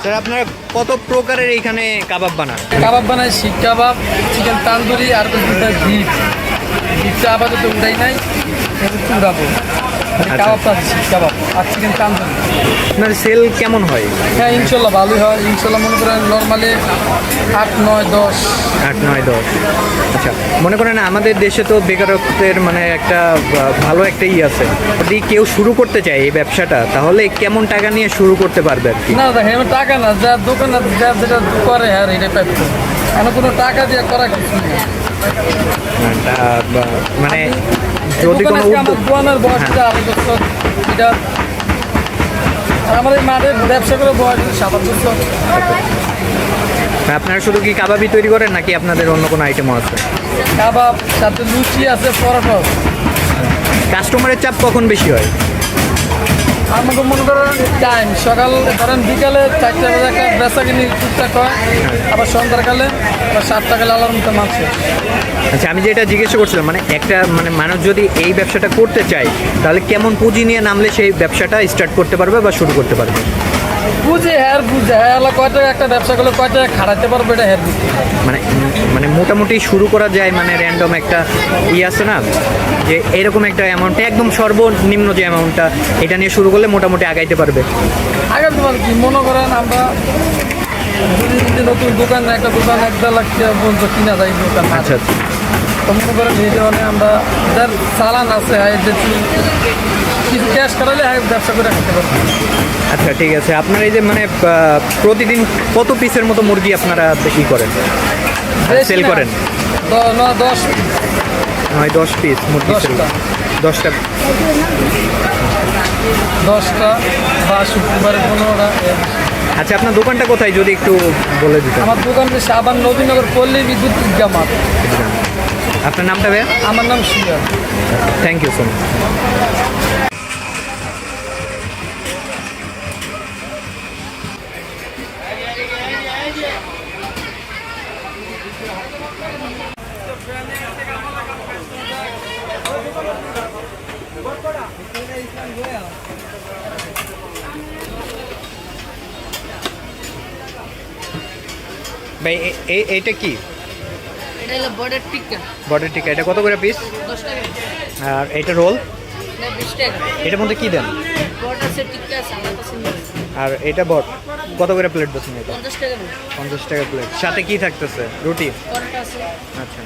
Sir আপনারা কত প্রকারের এইখানে কাবাব বানান? কাবাব বানাই, শিক কাবাব, চিকেন তান্দুরি, আর বিফ। বিফটা আপাতত উঠাই নাই, উড়াবো। কাবাব আছে, শিক কাবাব আর চিকেন তান্দুরি। আপনার সেল কেমন হয়? হ্যাঁ, ইনশাল্লাহ ভালোই হয়। ইনশাল্লাহ মনে করেন নর্মালি 8, 9, 10। 8, 9, 10। আচ্ছা, মনে করেন আমাদের দেশে তো বেকারত্বের মানে একটা ভালো একটা আছে। যদি কেউ শুরু করতে চায় এই ব্যবসাটা, তাহলে কেমন টাকা নিয়ে শুরু করতে পারবে আর কি? না দেখেন, আমার টাকা না, যা দোকান যা যেটা করে হ্যাঁ এটা পাইবে। এখন কোনো টাকা দিয়ে করা কিছু নেই। মানে যদি কোনো দোকানের বয়সটা এটা আমার এই মাঠে ব্যবসা করে বয়স 7 বছর। আপনারা শুধু কি কাবাবই তৈরি করেন নাকি আপনাদের অন্য কোনো আইটেমও আছে? কাবাব, সাথে লুচি আছে, পরোটা। কাস্টমারের চাপ কখন বেশি হয়? আমাকে মনে করেন টাইম সকাল ধরেন বিকালে 4টা বাজে একটা বেচা কিনি টুকটাক হয়, আবার সন্ধ্যাকালে আবার 7টা কালে আলার মতো মাছ। আচ্ছা, আমি যেটা জিজ্ঞাসা করছিলাম মানে একটা মানে মানুষ যদি এই ব্যবসাটা করতে চায় তাহলে কেমন পুঁজি নিয়ে নামলে সেই ব্যবসাটা স্টার্ট করতে পারবে বা শুরু করতে পারবে? বুঝে হ্যাঁ কয় টাকা একটা ব্যবসা করলে কয় টাকা খাটাতে পারবে এটা হ্যাঁ বুঝতে। মানে মানে মোটামুটি শুরু করা যায়, মানে র্যান্ডম একটা আছে না যে এরকম একটা অ্যামাউন্ট, একদম সর্বনিম্ন যে অ্যামাউন্টটা, এটা নিয়ে শুরু করলে মোটামুটি আগাইতে পারবে? আগাতে পারবে কি মনে করেন আমরা যদি নতুন দোকান, একটা দোকান 1-1.5 লাখ টাকা পর্যন্ত কিনা যায় দোকান। আচ্ছা আচ্ছা। তো মনে করেন এই ধরনের আমরা যার চালান আছে কিছু ক্যাশ করালে ব্যবসা করে খেতে পারবো। আচ্ছা ঠিক আছে, আপনার এই যে মানে প্রতিদিন কত পিসের মতো মুরগি আপনারা বেশি করেন, সেল করেন? 10 10 পিস মুরগি সেল। 10টা বা শুক্রবারে 15টা। আচ্ছা, আপনার দোকানটা কোথায় যদি একটু বলে দিতেন? আমার দোকান সাবান নবীনগর পল্লী বিদ্যুৎ জামাত। আপনার নামটা ভাইয়া? আমার নাম Suja. Thank you so much. ভাই এইটা কি? এটা হলো বর্ডার টিক্কা। বর্ডার টিক্কা, এটা কত করে পিস? 10 টাকা। আর এটা রোল? এটা 20 টাকা। এটার মধ্যে কি দেন? বর্ডার আছে, টিক্কা আছে, আমার পছন্দ হয়েছে। আর এটা বট কত করে প্লেট বলছেন? এটা 50 টাকা। 50 টাকা প্লেট। সাথে কি থাকতেছে? রুটি? পরোটা আছে। আচ্ছা।